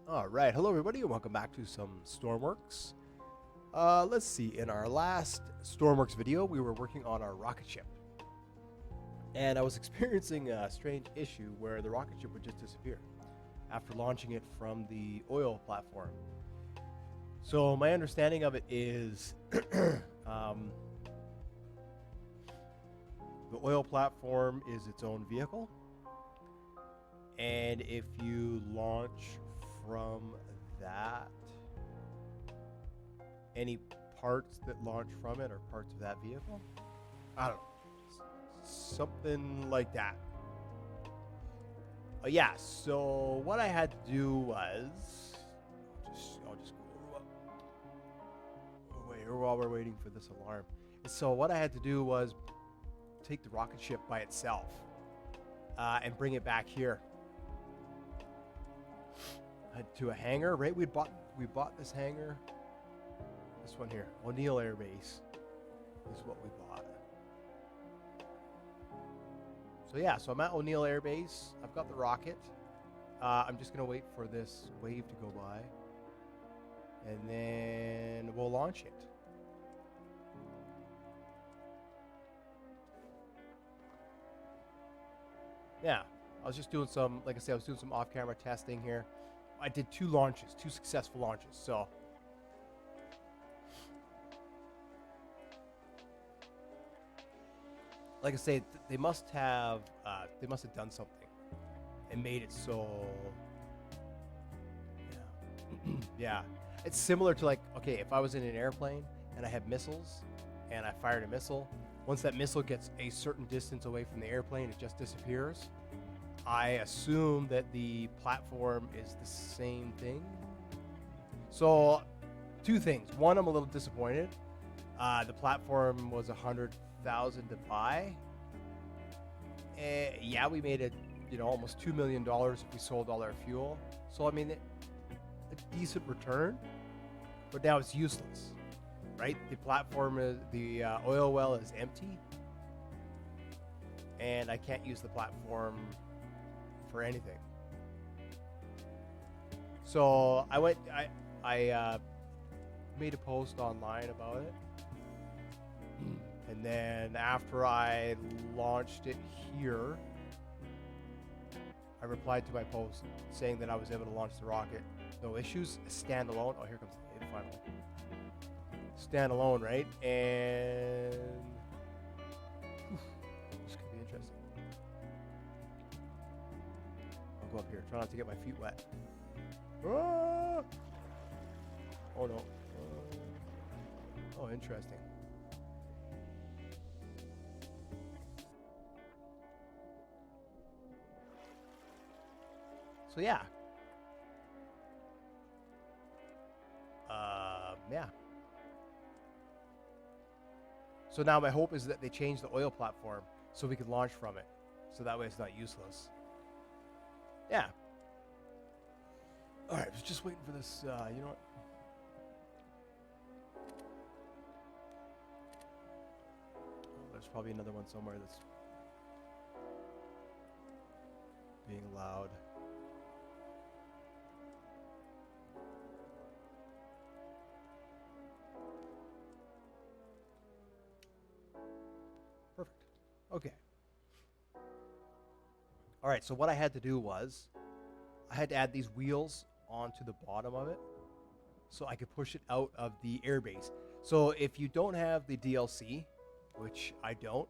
All right, hello everybody, and welcome back to some Stormworks. Let's see. In our last Stormworks video, we were working on our rocket ship, and I was experiencing a strange issue where the rocket ship would just disappear after launching it from the oil platform. So my understanding of it is, um, the oil platform is its own vehicle, and if you launch from that, any parts that launch from it are parts of that vehicle. I don't know, something like that. Yeah. So what I had to do was, I'll just go away here while we're waiting for this alarm. So what I had to do was take the rocket ship by itself and bring it back here to a hangar. Right, we bought this hangar. This one here, O'Neill Air Base, is what we bought. So yeah, so I'm at O'Neill Air Base. I've got the rocket. I'm just gonna wait for this wave to go by, and then we'll launch it. Yeah, I was just doing some, like I said, I was doing some off-camera testing here. I did two successful launches. So like I say, they must have done something and made it so. Yeah, yeah. It's similar to, like, okay, if I was in an airplane and I have missiles and I fired a missile, once that missile gets a certain distance away from the airplane, it just disappears. I assume that the platform is the same thing. So, two things. One, I'm a little disappointed. The platform was $100,000 to buy. Yeah, we made it, almost $2 million if we sold all our fuel. So I mean, a decent return, but now it's useless, right? The platform is the oil well is empty, and I can't use the platform for anything. So I made a post online about it. And then after I launched it here, I replied to my post saying that I was able to launch the rocket. No issues, standalone. Oh, here comes the data finally. Standalone, right? And this could be interesting. I'll go up here. Try not to get my feet wet. Ah! Oh no. Oh, interesting. So yeah. Yeah. So now my hope is that they change the oil platform so we can launch from it. So that way it's not useless. Yeah. All right, I was just waiting for this. You know what? Oh, there's probably another one somewhere that's being loud. Perfect. Okay. All right, so what I had to do was I had to add these wheels onto the bottom of it so I could push it out of the airbase. So if you don't have the DLC, which I don't,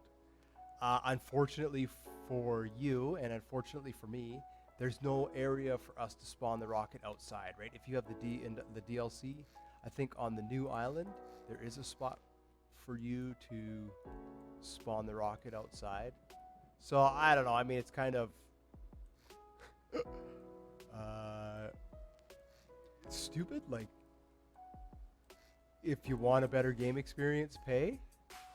unfortunately for you and unfortunately for me, there's no area for us to spawn the rocket outside, right? If you have the DLC, I think on the new island there is a spot for you to spawn the rocket outside. So I don't know. I mean, it's kind of stupid. Like, if you want a better game experience, pay,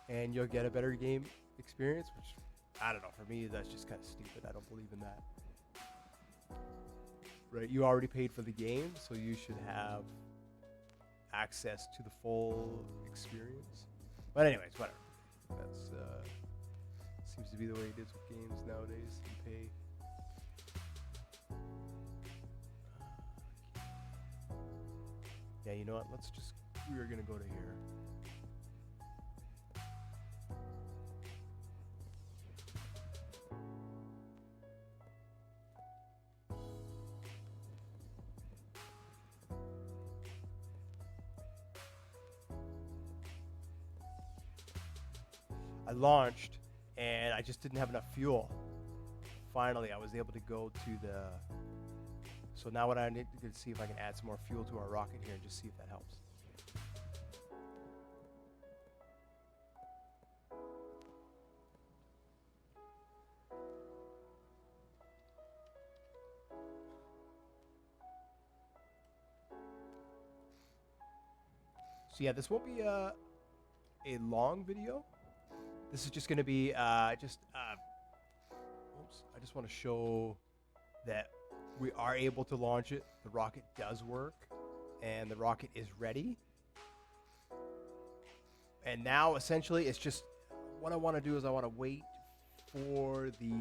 and you'll get a better game experience. Which, I don't know. For me, that's just kind of stupid. I don't believe in that. Right? You already paid for the game, so you should have access to the full experience. But anyways, whatever. That's seems to be the way it is with games nowadays. You pay. Okay, you know what? We're gonna go to here. I launched, and I just didn't have enough fuel. Finally, I was able to go to the... So now what I need to see if I can add some more fuel to our rocket here and just see if that helps. So yeah, this won't be a long video. This is just going to be oops, I just want to show that we are able to launch it. The rocket does work, and the rocket is ready. And now, essentially, it's just what I want to do is I want to wait for the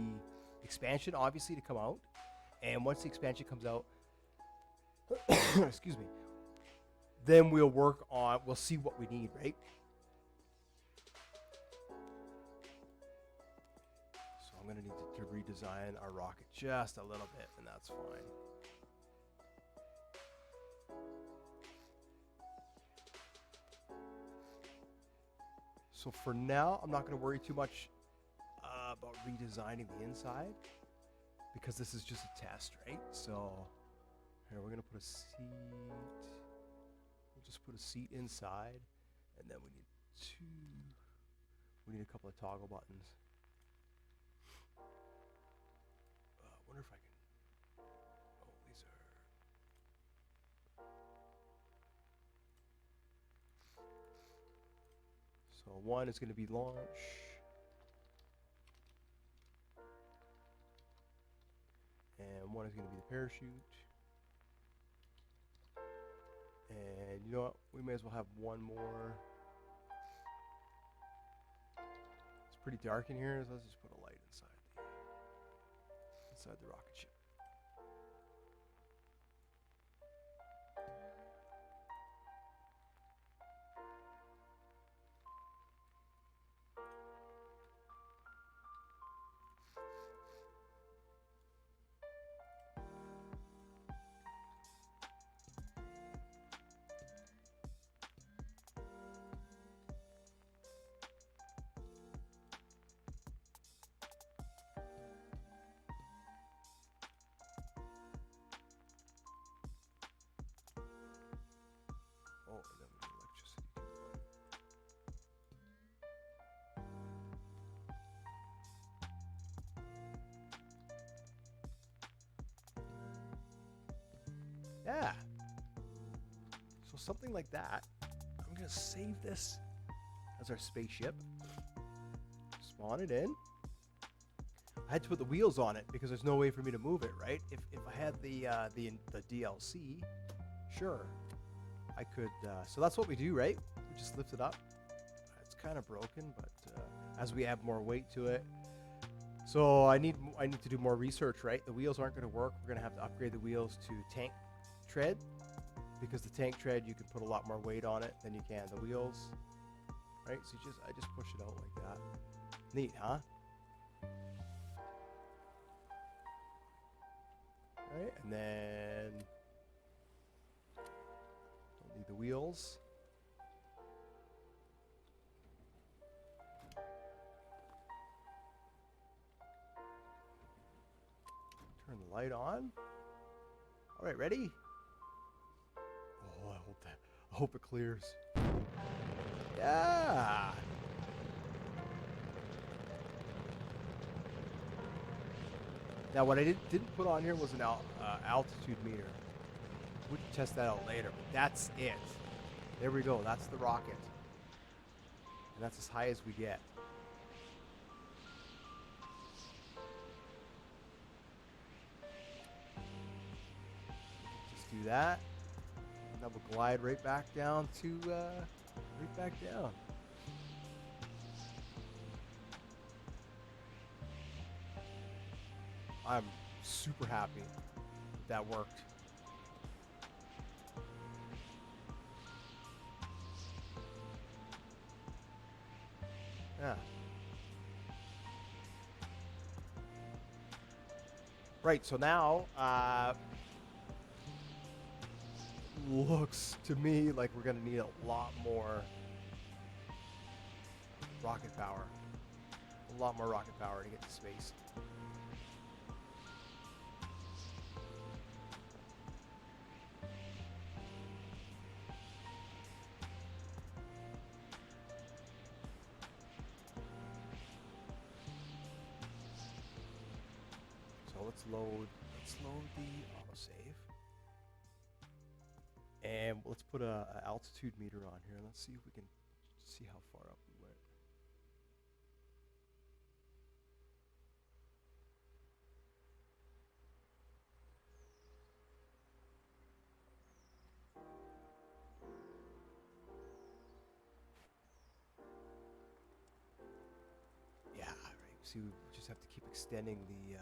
expansion, obviously, to come out. And once the expansion comes out, excuse me, then we'll see what we need, right? So I'm going to need to redesign our rocket just a little bit, and that's fine. So for now, I'm not going to worry too much about redesigning the inside, because this is just a test, right? So here, we're going to put a seat. We'll just put a seat inside, and then we need a couple of toggle buttons. I wonder if I can... Oh, these are... So one is going to be launch. And one is going to be the parachute. And you know what? We may as well have one more. It's pretty dark in here, so let's just put a light inside the rocket ship. Oh, and then we need electricity to run. Yeah. So something like that. I'm going to save this as our spaceship. Spawn it in. I had to put the wheels on it because there's no way for me to move it, right? If I had the DLC, sure, I could. So that's what we do, right? We just lift it up. It's kind of broken, but as we add more weight to it, so I need to do more research, right? The wheels aren't going to work. We're going to have to upgrade the wheels to tank tread, because the tank tread, you can put a lot more weight on it than you can the wheels, right? So I just push it out like that. Neat, huh? Right, and then don't need the wheels. Turn the light on. All right, ready? Oh, I hope it clears. Yeah. Now, what I didn't put on here was an altitude meter. We can test that out later, but that's it. There we go. That's the rocket. And that's as high as we get. Just do that. And that will glide right back down to, right back down. I'm super happy that worked. Yeah. Right, so now, looks to me like we're gonna need a lot more rocket power. A lot more rocket power to get to space. So let's load the autosave. And let's put a altitude meter on here. Let's see if we can see how far up we went. Yeah, right. See, we just have to keep extending the.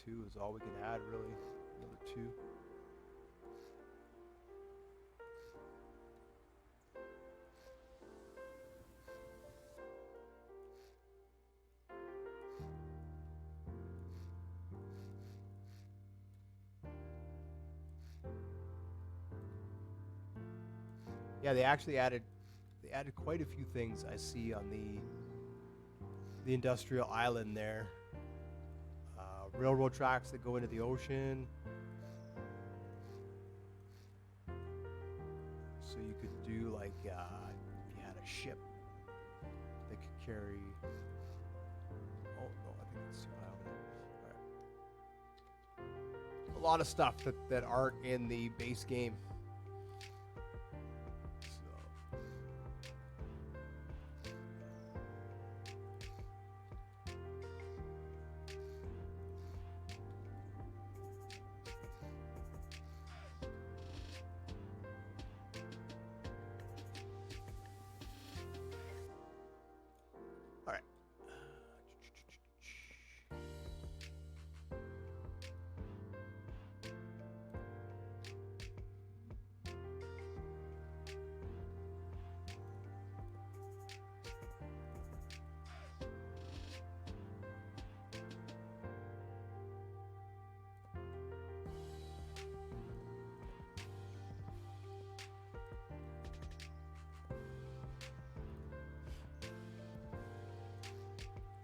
2 is all we can add, really. Another 2. Yeah, they actually added quite a few things I see on the industrial island there. Railroad tracks that go into the ocean. So you could do like if you had a ship that could carry. Oh no, I think that's too high over there. All right. A lot of stuff that aren't in the base game. All right.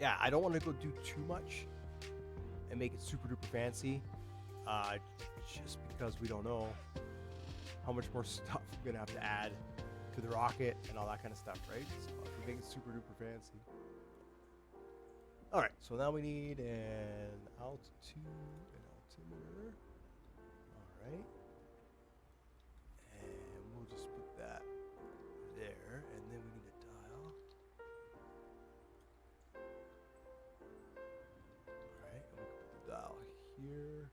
Yeah, I don't want to go do too much and make it super duper fancy, just because we don't know how much more stuff we're gonna have to add to the rocket and all that kind of stuff, right? So if we make it super duper fancy. All right, so now we need an altimeter. All right, and we'll just put that there, and then we need a dial. Alright, and we can put the dial here.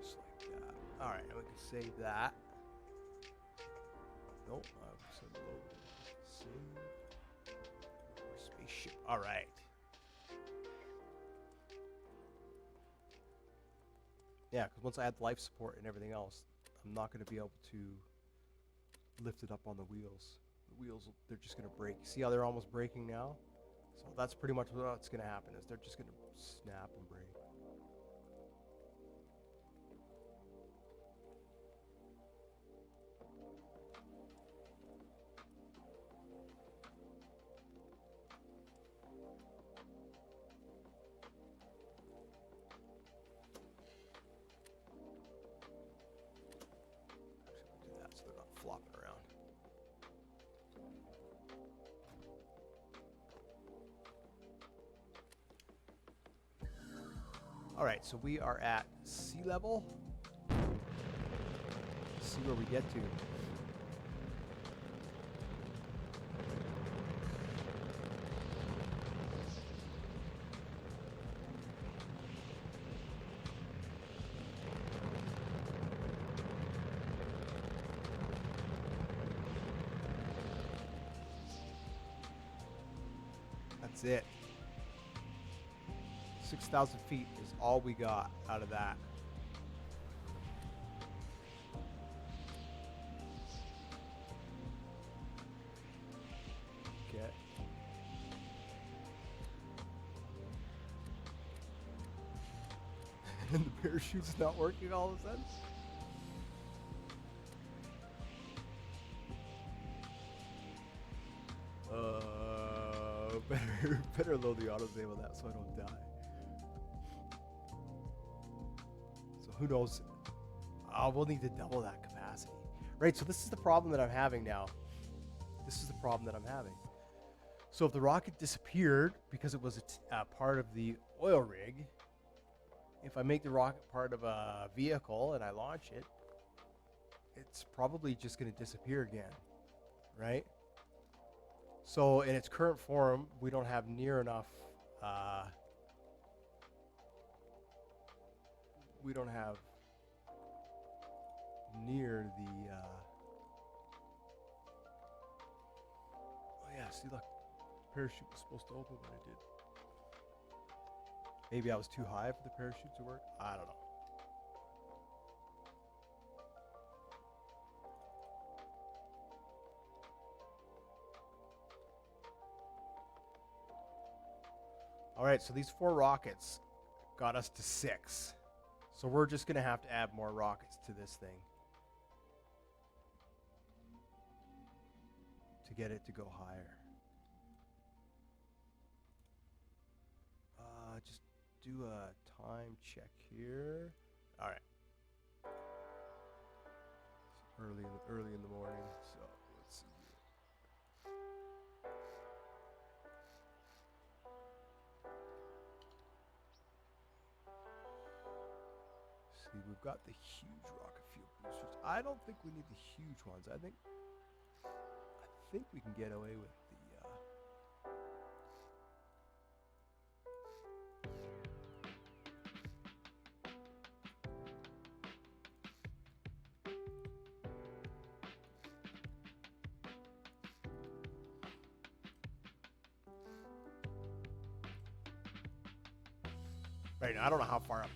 Just like that. Alright, and we can save that. Nope, I said load. Save. Our spaceship. Alright. Yeah, because once I add life support and everything else, I'm not going to be able to lift it up on the wheels. The wheels, they're just going to break. See how they're almost breaking now? So that's pretty much what's going to happen, is they're just going to snap and break. So they're not flopping around. All right, so we are at sea level. Let's see where we get to. That's it. 6,000 feet is all we got out of that. Okay. And the parachute's not working all of a sudden? Better load the autosave on that so I don't die. So who knows? We'll need to double that capacity. Right, so this is the problem that I'm having now. This is the problem that I'm having. So if the rocket disappeared because it was a part of the oil rig, if I make the rocket part of a vehicle and I launch it, it's probably just going to disappear again, right? So in its current form, we don't have near enough, we don't have near the, oh yeah, see look, the parachute was supposed to open when it did. Maybe I was too high for the parachute to work, I don't know. All right, so these 4 rockets got us to 6. So we're just going to have to add more rockets to this thing to get it to go higher. Just do a time check here. All right. It's early in the morning, so let's see here. See, we've got the huge rocket fuel boosters. I don't think we need the huge ones. I think we can get away with the right now, I don't know how far up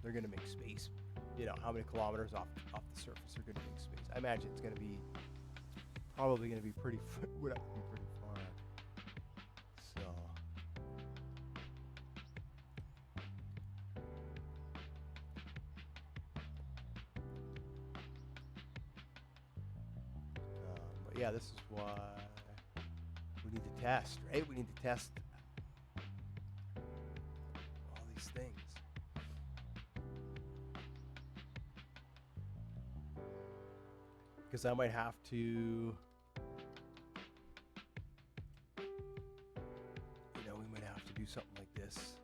they're going to make space. You know, how many kilometers off the surface they're going to make space. I imagine it's going to be probably going to be pretty would have to be pretty far. So but yeah, this is why we need to test, right? We need to test all these things. Because I might have to, you know, we might have to do something like this.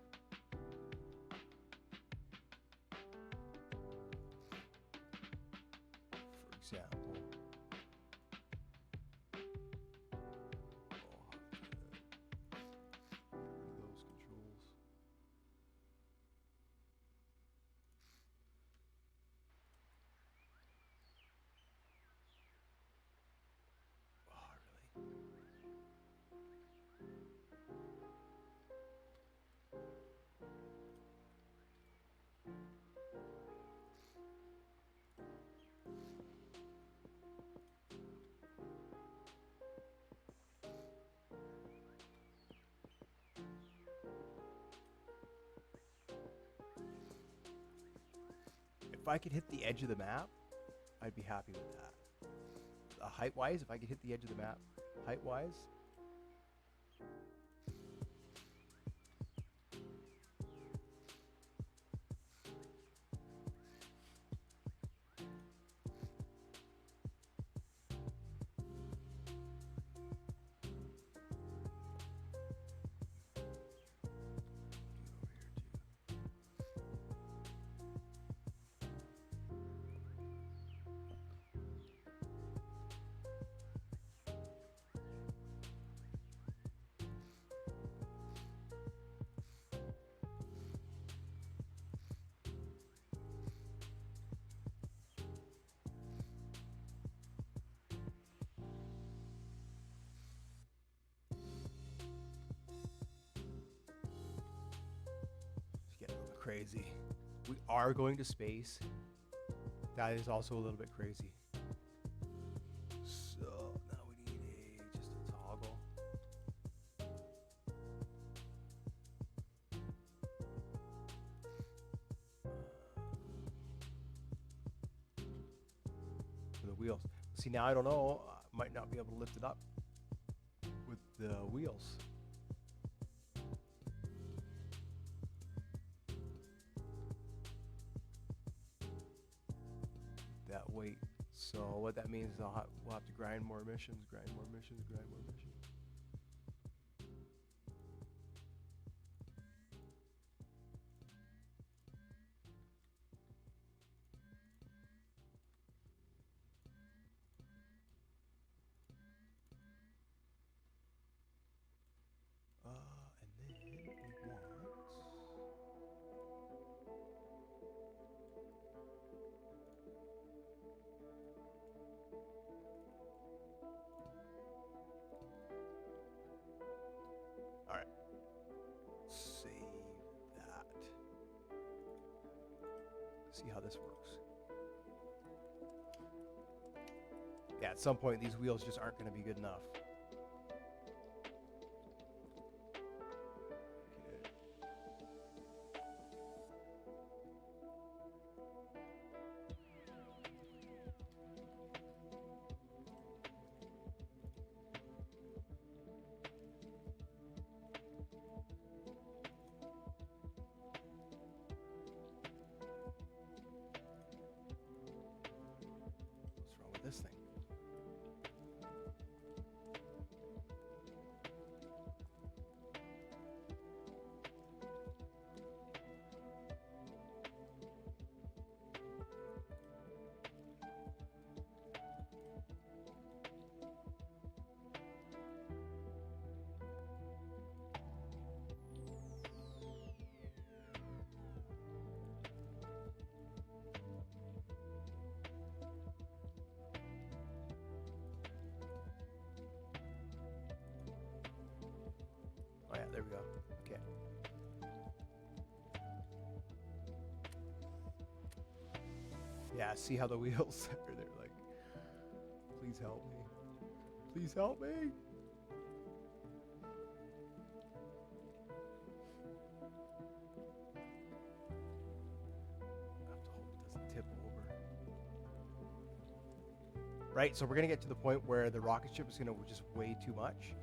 For example. Those controls. If I could hit the edge of the map, I'd be happy with that. Height-wise, if I could hit the edge of the map, height-wise. crazy. We are going to space. That is also a little bit crazy. So now we need just a toggle. For the wheels. See, now I don't know. I might not be able to lift it up with the wheels. That weight. So what that means is we'll have to grind more emissions, grind more emissions, grind more emissions. And then we want. All right. Save that. See how this works. Yeah, at some point these wheels just aren't going to be good enough. What's wrong with this thing? Oh yeah, there we go. Okay. Yeah, see how the wheels are there like, please help me. Please help me. I have to hope it doesn't tip over. Right, so we're gonna get to the point where the rocket ship is gonna just weigh too much,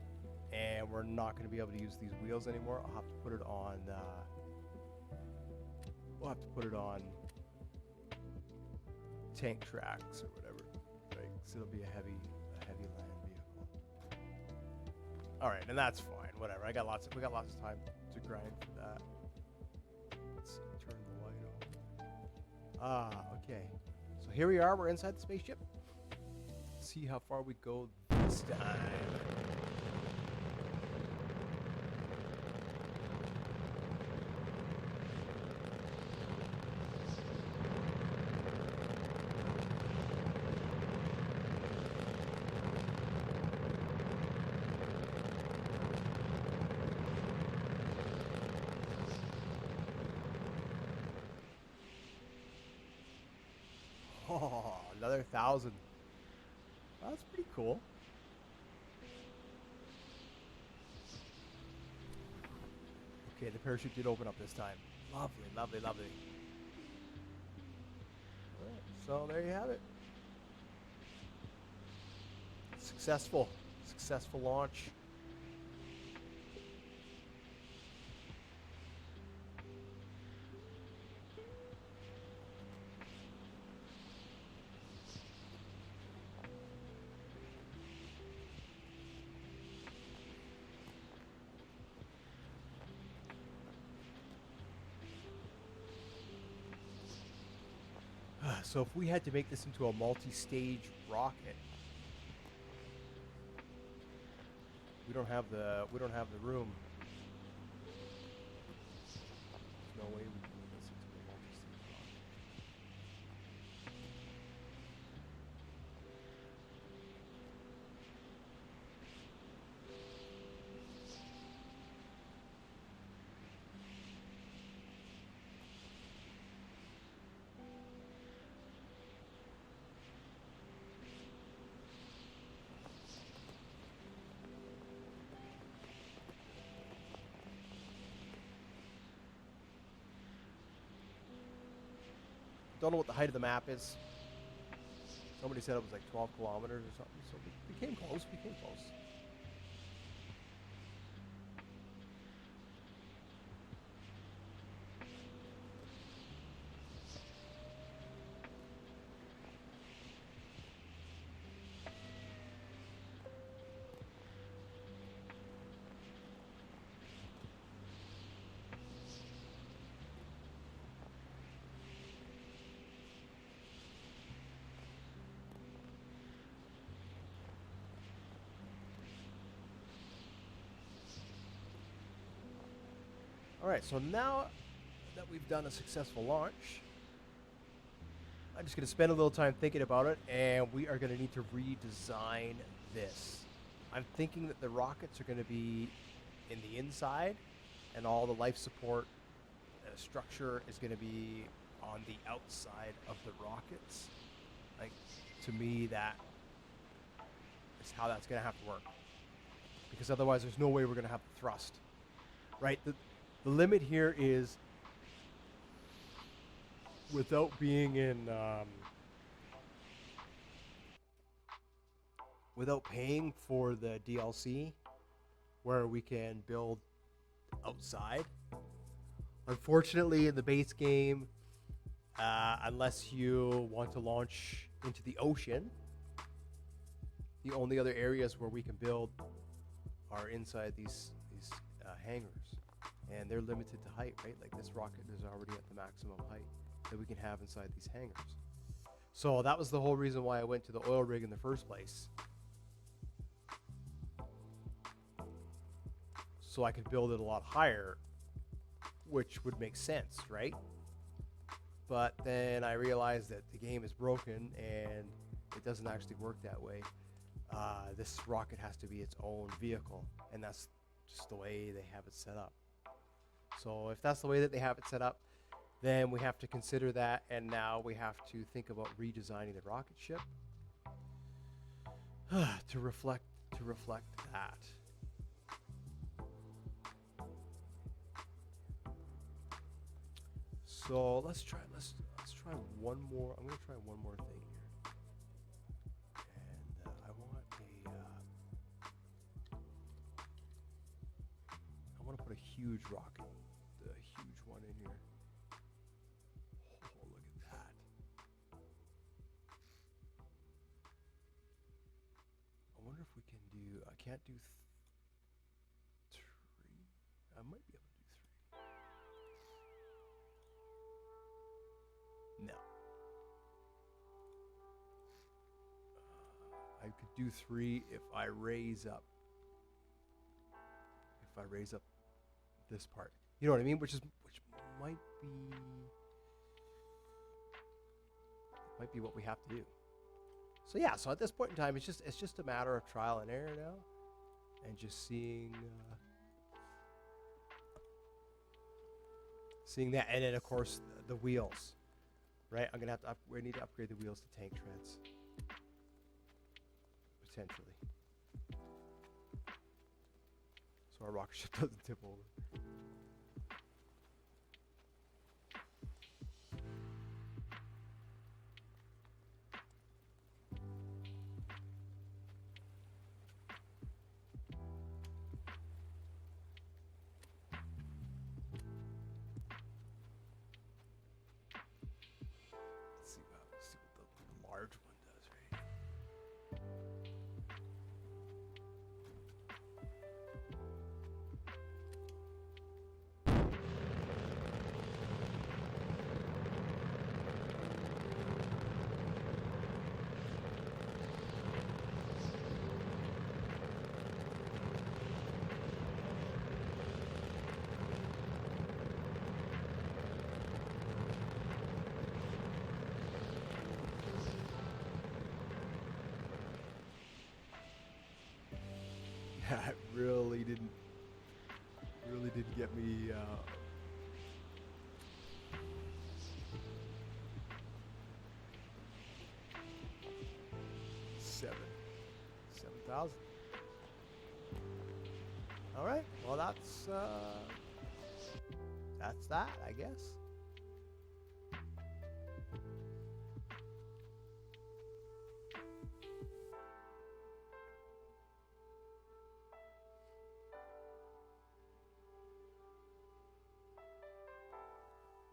and we're not gonna be able to use these wheels anymore. I'll have to put it on. We'll have to put it on tank tracks or whatever, right? So it'll be a heavy land vehicle. All right, and that's fine. Whatever. We got lots of time to grind for that. Let's see, turn the light on. Okay. So here we are. We're inside the spaceship. Let's see how far we go this time. Oh, another 1,000. Well, that's pretty cool. Okay, the parachute did open up this time. Lovely, lovely, lovely. All right, so there you have it. Successful launch. So if we had to make this into a multi-stage rocket, we don't have the room. There's no way we can make this into a multi-stage rocket. Don't know what the height of the map is. Somebody said it was like 12 kilometers or something. So we came close. We came close. All right, so now that we've done a successful launch, I'm just going to spend a little time thinking about it, and we are going to need to redesign this. I'm thinking that the rockets are going to be in the inside, and all the life support structure is going to be on the outside of the rockets. Like, to me, that is how that's going to have to work, because otherwise there's no way we're going to have the thrust, right? The limit here is, without being in, without paying for the DLC, where we can build outside. Unfortunately, in the base game, unless you want to launch into the ocean, the only other areas where we can build are inside these hangars. And they're limited to height, right? Like this rocket is already at the maximum height that we can have inside these hangars. So that was the whole reason why I went to the oil rig in the first place. So I could build it a lot higher, which would make sense, right? But then I realized that the game is broken and it doesn't actually work that way. This rocket has to be its own vehicle, and that's just the way they have it set up. So if that's the way that they have it set up, then we have to consider that, and now we have to think about redesigning the rocket ship to reflect that. So let's try one more. I'm going to try one more thing here, and I want to put a huge rocket. The huge one in here. Oh, look at that. I wonder if we can do, I can't do three. I might be able to do three. No. I could do three if I raise up. This part. You know what I mean? Which might be what we have to do. So yeah, so at this point in time, it's just a matter of trial and error now, and just seeing that, and then of course the wheels, right? I'm gonna have to we need to upgrade the wheels to tank treads, potentially, so our rocket ship doesn't tip over. Let's see what the large one does, right? That really didn't get me. 7,000. All right. Well, that's that, I guess.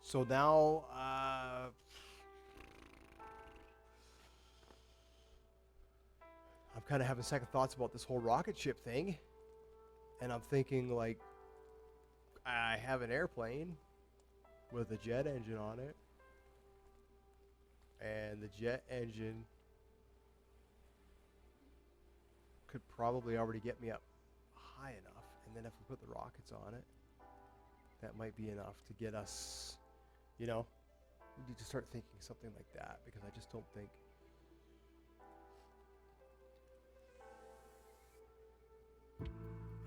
So now, I'm kind of having second thoughts about this whole rocket ship thing. And I'm thinking, like, I have an airplane with a jet engine on it. And the jet engine could probably already get me up high enough. And then if we put the rockets on it, that might be enough to get us, you know, we need to start thinking something like that, because I just don't think.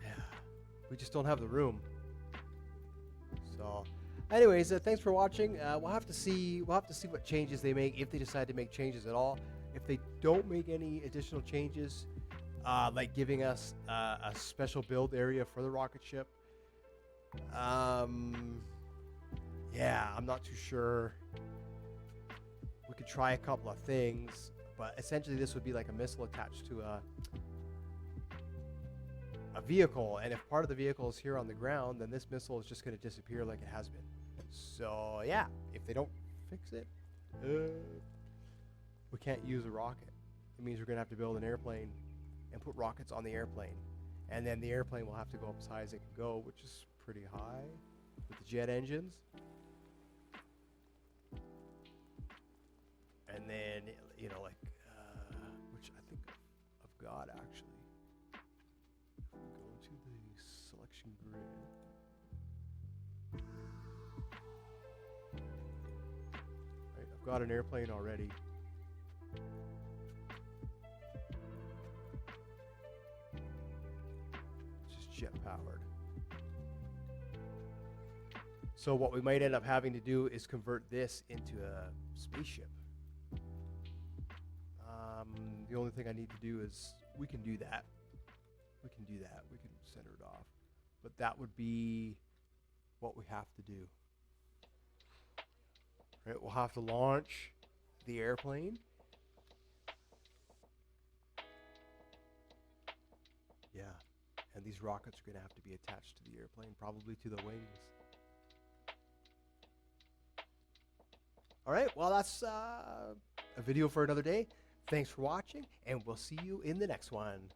Yeah, we just don't have the room. So, anyways, thanks for watching. We'll have to see what changes they make, if they decide to make changes at all. If they don't make any additional changes, like giving us a special build area for the rocket ship, yeah, I'm not too sure. We could try a couple of things, but essentially this would be like a missile attached to a vehicle, and if part of the vehicle is here on the ground, then this missile is just going to disappear like it has been. So yeah, if they don't fix it, we can't use a rocket. It means we're going to have to build an airplane and put rockets on the airplane, and then the airplane will have to go up as high as it can go, which is pretty high with the jet engines. And then, you know, like, which I think I've got actually. If we go to the selection grid. Right, I've got an airplane already. It's just jet powered. So what we might end up having to do is convert this into a spaceship. The only thing I need to do is, we can do that. We can center it off. But that would be what we have to do. Right, we'll have to launch the airplane. Yeah, and these rockets are going to have to be attached to the airplane, probably to the wings. All right, well, that's a video for another day. Thanks for watching, and we'll see you in the next one.